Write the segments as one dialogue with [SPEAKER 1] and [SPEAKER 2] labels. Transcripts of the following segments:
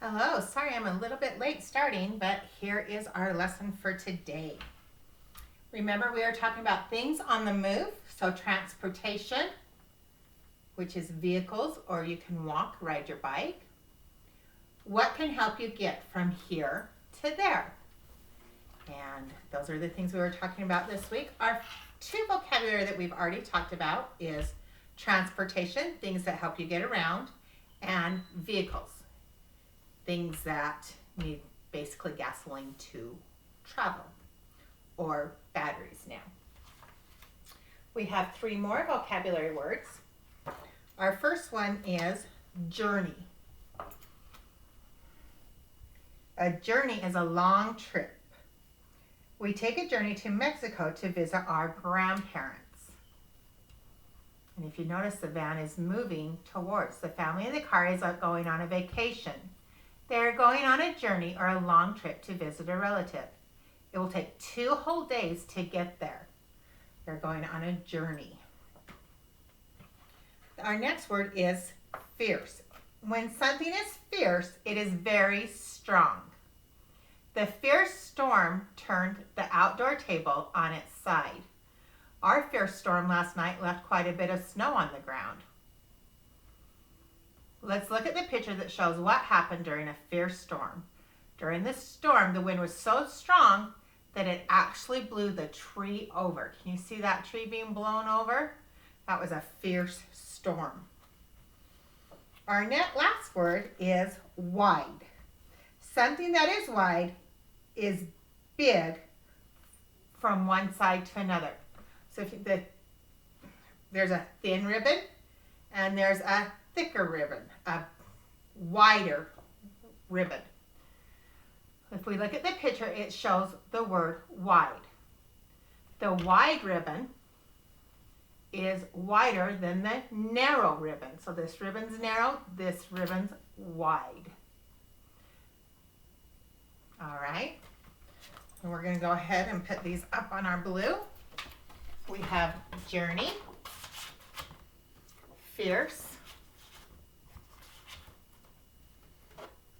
[SPEAKER 1] Hello, sorry I'm a little bit late starting, but here is our lesson for today. Remember, we are talking about things on the move, so transportation, which is vehicles, or you can walk, ride your bike. What can help you get from here to there? And those are the things we were talking about this week. Our two vocabulary that we've already talked about is transportation, things that help you get around, and vehicles, things that need basically gasoline to travel, or batteries now. We have three more vocabulary words. Our first one is journey. A journey is a long trip. We take a journey to Mexico to visit our grandparents. And if you notice, the van is moving towards the family in the car is going on a vacation. They're going on a journey or a long trip to visit a relative. It will take 2 whole days to get there. They're going on a journey. Our next word is fierce. When something is fierce, it is very strong. The fierce storm turned the outdoor table on its side. Our fierce storm last night left quite a bit of snow on the ground. Let's look at the picture that shows what happened during a fierce storm. During this storm, the wind was so strong that it actually blew the tree over. Can you see that tree being blown over? That was a fierce storm. Our last word is wide. Something that is wide is big from one side to another. So there's a thin ribbon and there's a thicker ribbon, a wider ribbon. If we look at the picture, it shows the word wide. The wide ribbon is wider than the narrow ribbon. So this ribbon's narrow, this ribbon's wide. All right. And we're going to go ahead and put these up on our blue. We have journey, fierce,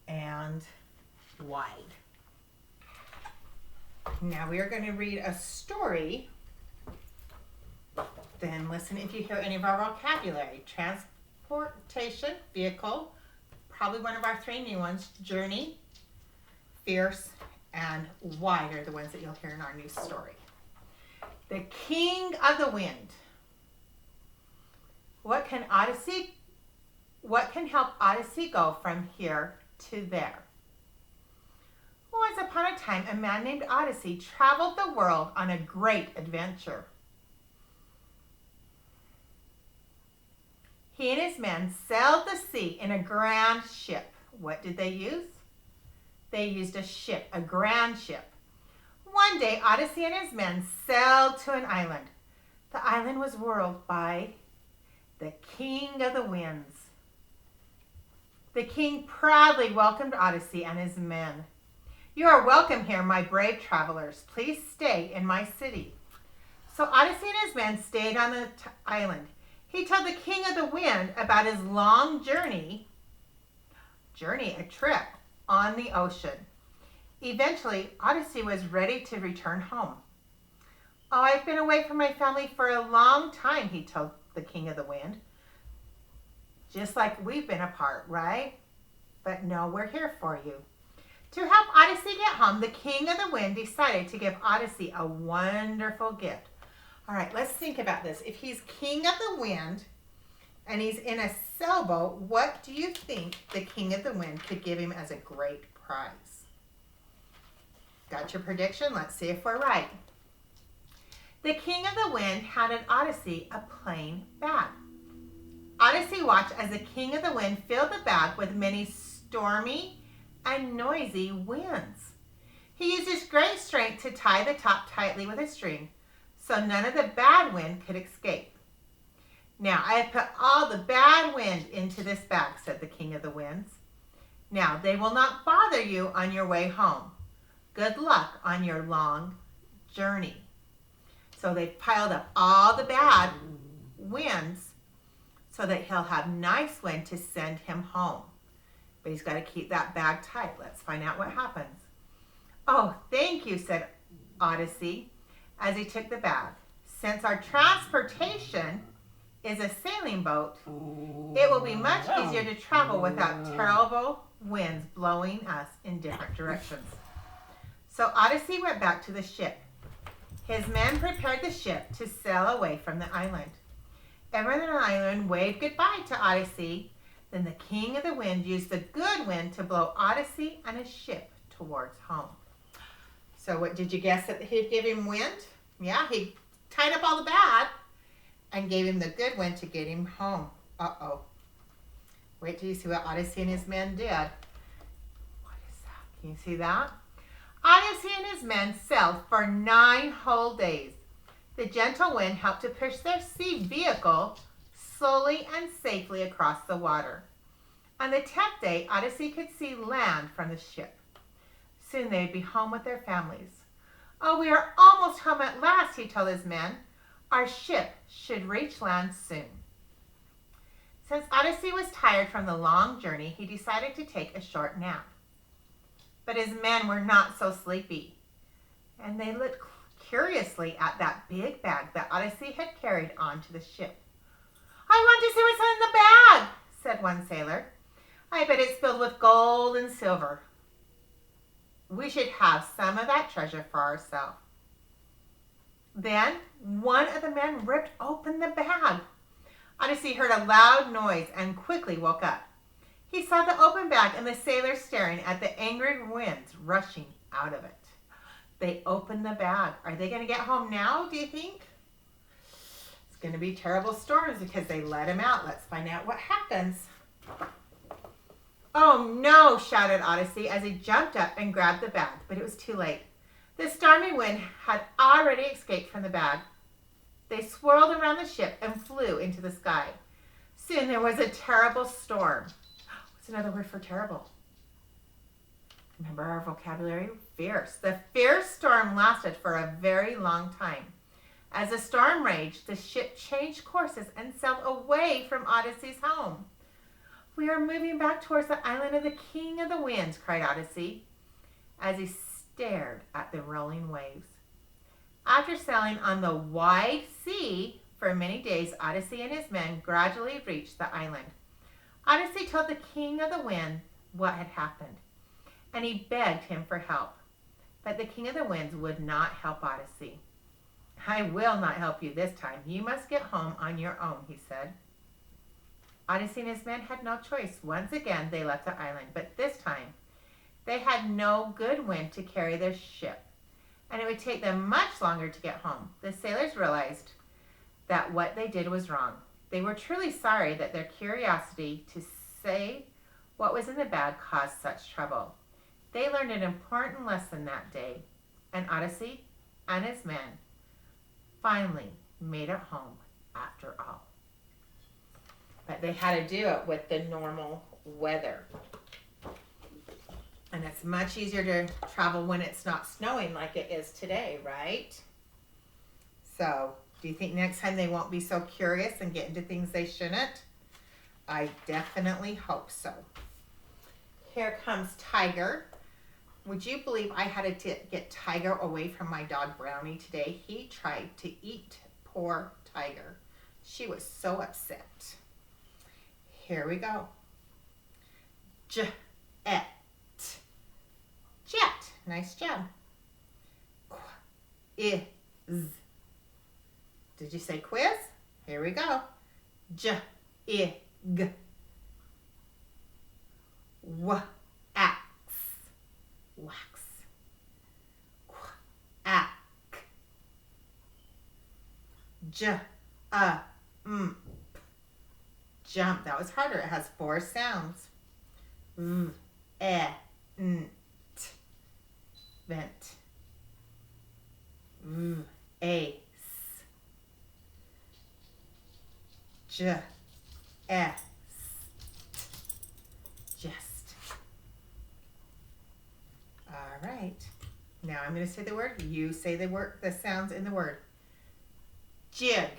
[SPEAKER 1] and wide. Now we are going to read a story. Then listen if you hear any of our vocabulary. Transportation, vehicle, probably one of our 3 new ones. Journey, fierce, and wide are the ones that you'll hear in our new story. The King of the Wind. What can help Odyssey go from here to there? Once upon a time, a man named Odyssey traveled the world on a great adventure. He and his men sailed the sea in a grand ship. What did they use? They used a ship, a grand ship. One day, Odyssey and his men sailed to an island. The island was ruled by the King of the Winds. The king proudly welcomed Odyssey and his men. "You are welcome here, my brave travelers. Please stay in my city." So Odyssey and his men stayed on the island. He told the King of the Wind about his long journey, a trip on the ocean. Eventually, Odyssey was ready to return home. "Oh, I've been away from my family for a long time," he told the King of the Wind. "Just like we've been apart, right? But no, we're here for you." To help Odyssey get home, the King of the Wind decided to give Odyssey a wonderful gift. All right, let's think about this. If he's King of the Wind and he's in a sailboat, what do you think the King of the Wind could give him as a great prize? Got your prediction? Let's see if we're right. The King of the Wind handed Odyssey a plain bag. Odyssey watched as the King of the Wind filled the bag with many stormy and noisy winds. He used his great strength to tie the top tightly with a string, so none of the bad wind could escape. "Now, I have put all the bad wind into this bag," said the King of the Winds. "Now, they will not bother you on your way home. Good luck on your long journey." So they piled up all the bad winds so that he'll have nice wind to send him home. But he's got to keep that bag tight. Let's find out what happens. Oh, thank you, said Odyssey as he took the bag. Since our transportation is a sailing boat, it will be much easier to travel without terrible winds blowing us in different directions. So Odyssey went back to the ship. His men prepared the ship to sail away from the island. Everyone on the island waved goodbye to Odyssey. Then the king of the wind used the good wind to blow Odyssey and his ship towards home. So what did you guess that he'd give him wind? Yeah, he tied up all the bad and gave him the good wind to get him home. Uh-oh. Wait till you see what Odyssey and his men did. What is that? Can you see that? Odyssey and his men sailed for 9 whole days. The gentle wind helped to push their sea vehicle slowly and safely across the water. On the 10th day, Odyssey could see land from the ship. Soon they would be home with their families. Oh, we are almost home at last, he told his men. Our ship should reach land soon. Since Odyssey was tired from the long journey, he decided to take a short nap. But his men were not so sleepy, and they looked curiously at that big bag that Odyssey had carried onto the ship. I want to see what's in the bag, said one sailor. I bet it's filled with gold and silver. We should have some of that treasure for ourselves. Then one of the men ripped open the bag. Odyssey heard a loud noise and quickly woke up. He saw the open bag and the sailors staring at the angry winds rushing out of it. They opened the bag. Are they going to get home now, do you think? It's going to be terrible storms because they let him out. Let's find out what happens. Oh no, shouted Odyssey as he jumped up and grabbed the bag, but it was too late. The stormy wind had already escaped from the bag. They swirled around the ship and flew into the sky. Soon there was a terrible storm. What's another word for terrible? Remember our vocabulary? Fierce. The fierce storm lasted for a very long time. As the storm raged, the ship changed courses and sailed away from Odyssey's home. We are moving back towards the island of the King of the Winds, cried Odyssey, as he stared at the rolling waves. After sailing on the wide sea for many days, Odyssey and his men gradually reached the island. Odyssey told the King of the Wind what had happened, and he begged him for help. But the King of the Winds would not help Odyssey. I will not help you this time. You must get home on your own, he said. Odyssey and his men had no choice. Once again, they left the island, but this time they had no good wind to carry their ship, and it would take them much longer to get home. The sailors realized that what they did was wrong. They were truly sorry that their curiosity to say what was in the bag caused such trouble. They learned an important lesson that day, and Odyssey and his men finally made it home after all. But they had to do it with the normal weather. And it's much easier to travel when it's not snowing like it is today, right? So, do you think next time they won't be so curious and get into things they shouldn't? I definitely hope so. Here comes Tiger. Would you believe I had to get Tiger away from my dog Brownie today? He tried to eat poor Tiger. She was so upset. Here we go. Jet. Jet. Nice job. Quiz. Did you say quiz? Here we go. Jig. Wax. Wax. Quack. Jump. That was harder. It has 4 sounds. Vent. Ace. Just. All right. Now I'm going to say the word. You say the word. The sounds in the word. Jig.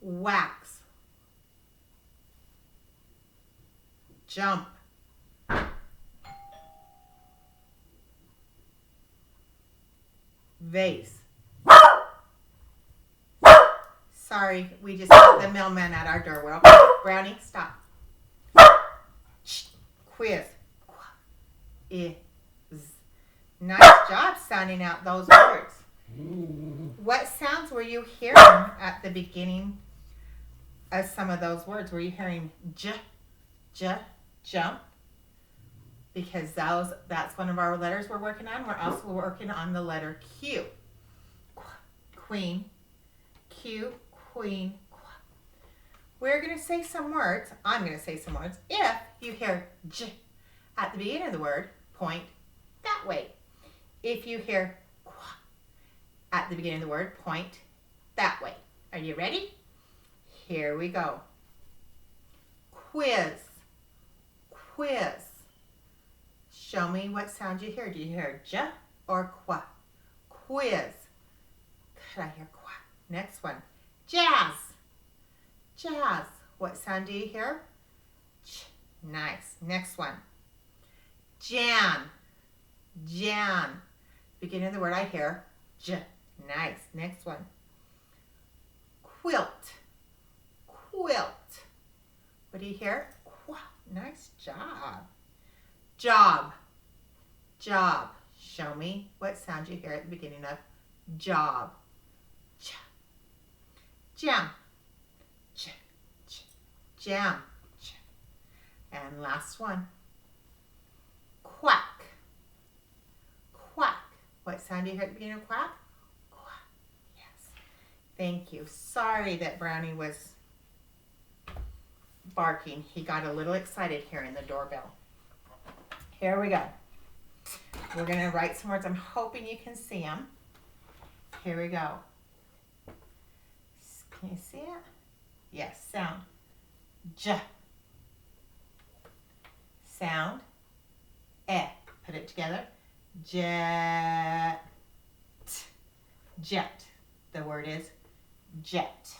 [SPEAKER 1] Wax. jump. Vase. Sorry, we just got the mailman at our door. Well, Brownie, stop. Quiz. Is. Nice job sounding out those words. What sounds were you hearing at the beginning of some of those words? Were you hearing j, jump? Because that's one of our letters we're working on. We're also working on the letter Q. Queen, Q, queen. We're going to say some words. I'm going to say some words. If you hear j at the beginning of the word, point that way. If you hear at the beginning of the word, point that way. Are you ready? Here we go. Quiz. Quiz. Show me what sound you hear. Do you hear j or qua? Quiz. Could I hear qua? Next one. Jazz. Jazz. What sound do you hear? Ch. Nice. Next one. Jan. Jan. Beginning of the word I hear j. Nice. Next one. Quilt. Quilt. What do you hear? Qua. Nice job. Job. Job. Show me what sound you hear at the beginning of job. J. Jam. J. J. Jam. J. And last one. Quack. Quack. What sound do you hear at the beginning of quack? Quack. Yes. Thank you. Sorry that Brownie was barking. He got a little excited hearing the doorbell. Here we go. We're going to write some words. I'm hoping you can see them. Here we go. Can you see it? Yes. Sound. J. Sound. E. Put it together. Jet. Jet. The word is jet.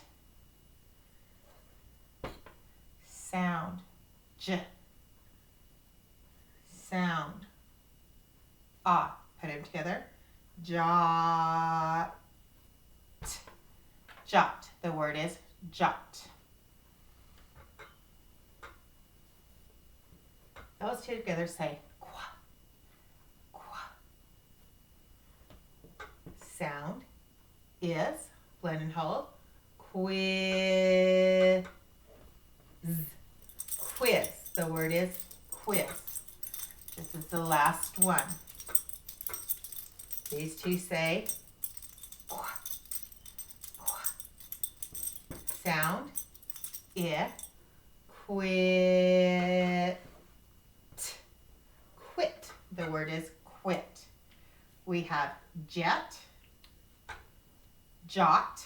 [SPEAKER 1] Sound. J. Sound. Ah. Put them together. Jot. Jot. The word is jot. Those two together say qua. Qua. Sound is, blend and hold, quiz. Quiz. The word is quiz. This is the last one. These two say qua. Qua. Sound, I, quit. Quit. The word is quit. We have jet, jot,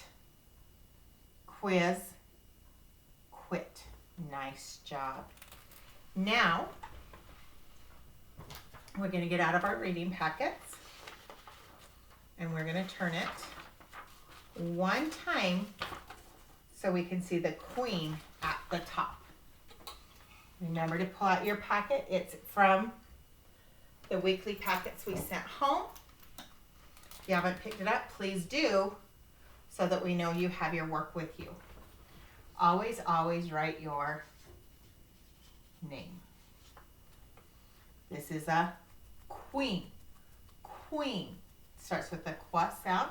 [SPEAKER 1] quiz, quit. Nice job. Now, we're going to get out of our reading packets and we're going to turn it one time so we can see the queen at the top. Remember to pull out your packet. It's from the weekly packets we sent home. If you haven't picked it up, please do so that we know you have your work with you. Always, always write your name. This is a queen. Queen starts with the qua sound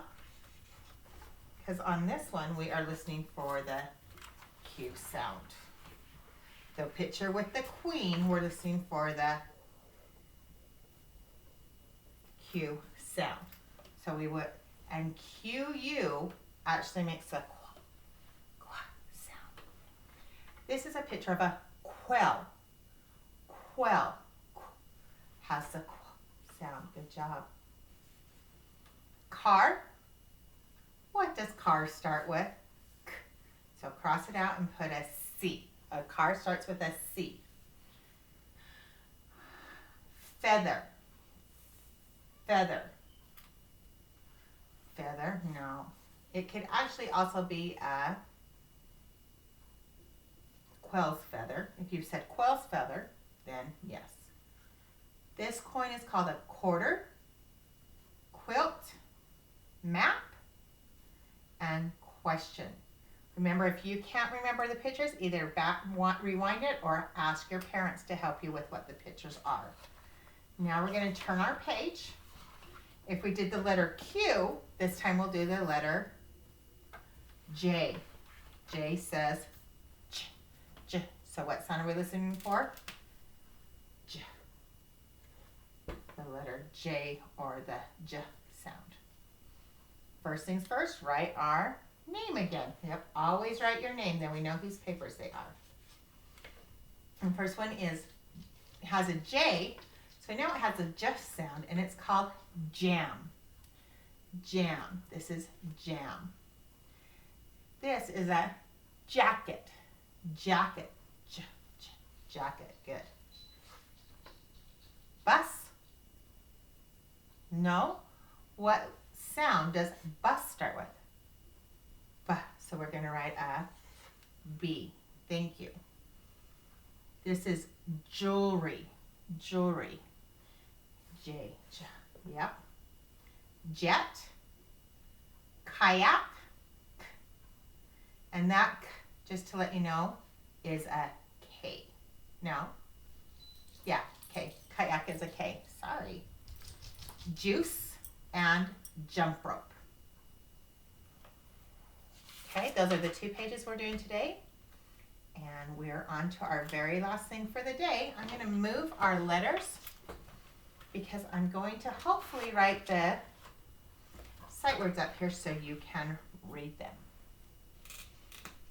[SPEAKER 1] because on this one we are listening for the Q sound. The picture with the queen, we're listening for the Q sound. So we would, and QU actually makes a qua sound. This is a picture of a quell. Quell has the sound. Good job. Car. What does car start with? K. So cross it out and put a C. A car starts with a C. Feather. Feather. Feather, no. It could actually also be a quell's feather. If you said quell's feather, then yes. This coin is called a quarter, quilt, map, and question. Remember, if you can't remember the pictures, either rewind it or ask your parents to help you with what the pictures are. Now we're going to turn our page. If we did the letter Q, this time we'll do the letter J. J says J, J. So what sound are we listening for? J. The letter J or the J sound. First things first, write our name again. Yep, always write your name, then we know whose papers they are. And the first one has a J, so now it has a J sound, and it's called jam. Jam. This is jam. This is a jacket. Jacket. J, j, jacket. Good. Bus. No. What sound does bus start with? B. So we're going to write a B. Thank you. This is jewelry. Jewelry. J. J. Yep. Jet. Kayak. K. And that K, just to let you know, is a K. No? Yeah, K. Kayak is a K. Sorry. Juice and jump rope. Okay, those are the 2 pages we're doing today. And we're on to our very last thing for the day. I'm going to move our letters because I'm going to hopefully write the sight words up here so you can read them.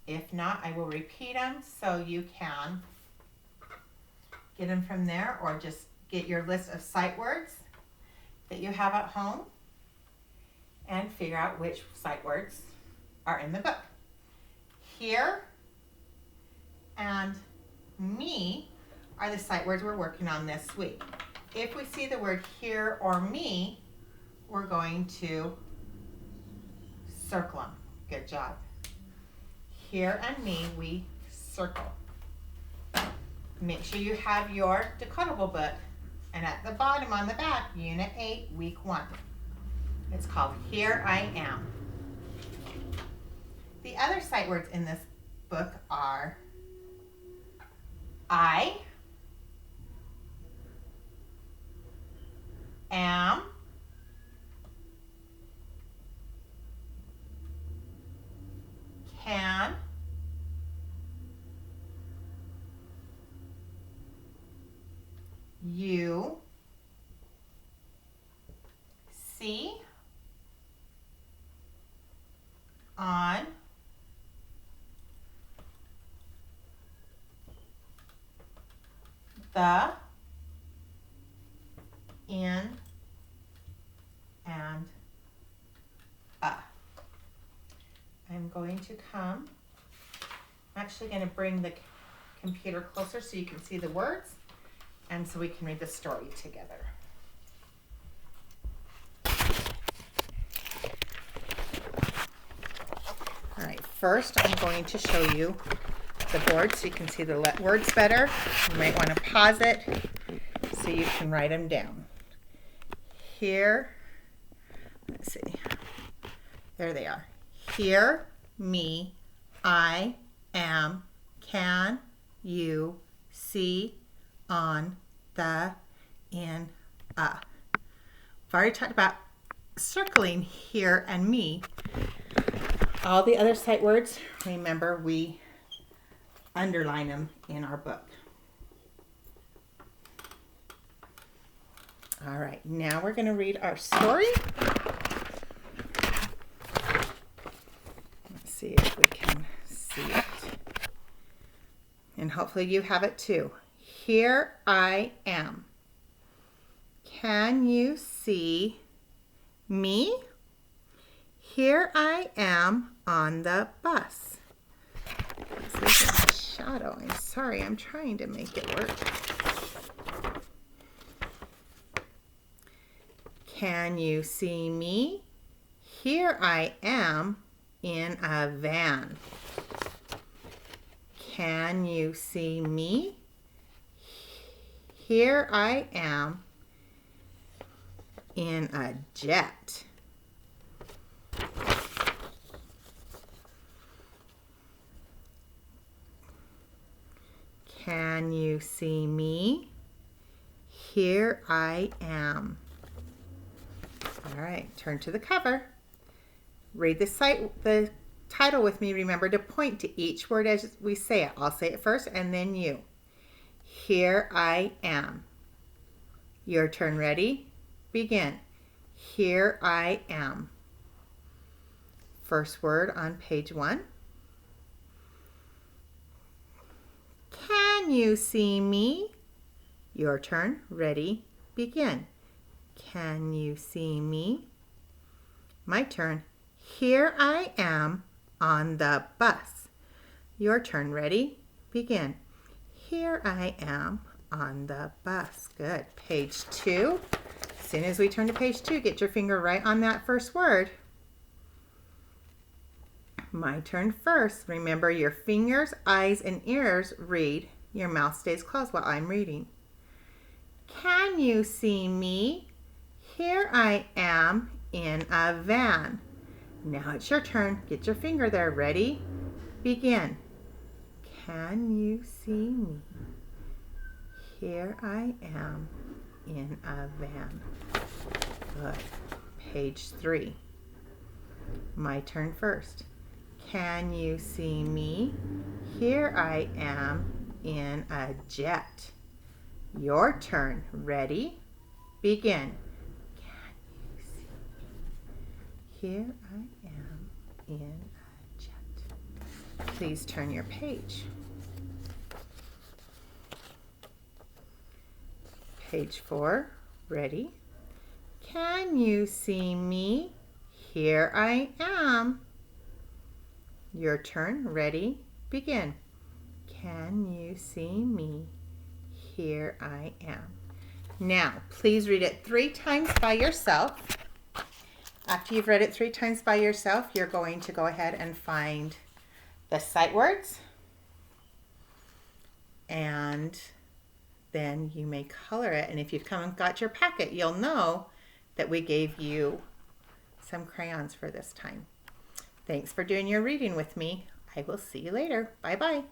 [SPEAKER 1] If not, I will repeat them so you can get them from there, or just get your list of sight words that you have at home and figure out which sight words are in the book. Here and me are the sight words we're working on this week. If we see the word here or me, we're going to circle them. Good job. Here and me, we circle. Make sure you have your Decodable book, and at the bottom on the back, Unit 8, Week 1. It's called Here I Am. The other sight words in this book are I am, can, you, see, on, the, in, and I'm going to I'm actually going to bring the computer closer so you can see the words and so we can read the story together. All right, first I'm going to show you the board so you can see the words better. You might want to pause it so you can write them down. Here, let's see, there they are. Here, me, I, am, can, you, see, on, the, in, I've already talked about circling here and me. All the other sight words, remember, we underline them in our book. All right, now we're going to read our story. Let's see if we can see it. And hopefully you have it too. Here I am. Can you see me? Here I am on the bus. This is a shadow. I'm sorry, I'm trying to make it work. Can you see me? Here I am in a van. Can you see me? Here I am in a jet. Can you see me? Here I am. All right, turn to the cover. Read the title with me. Remember to point to each word as we say it. I'll say it first and then you. Here I am. Your turn. Ready? Begin. Here I am. First word on page 1. Can you see me? Your turn. Ready? Begin. Can you see me? My turn. Here I am on the bus. Your turn. Ready? Begin. Here I am on the bus. Good. Page 2. As soon as we turn to page 2, get your finger right on that first word. My turn first. Remember, your fingers, eyes, and ears read. Your mouth stays closed while I'm reading. Can you see me? Here I am in a van. Now it's your turn. Get your finger there. Ready? Begin. Can you see me? Here I am in a van. Good. Page 3. My turn first. Can you see me? Here I am in a jet. Your turn. Ready? Begin. Can you see me? Here I am in a jet. Please turn your page. Page 4. Ready? Can you see me? Here I am. Your turn. Ready? Begin. Can you see me? Here I am. Now, please read it 3 times by yourself. After you've read it 3 times by yourself, you're going to go ahead and find the sight words. And then you may color it. And if you've come and got your packet, you'll know that we gave you some crayons for this time. Thanks for doing your reading with me. I will see you later. Bye-bye.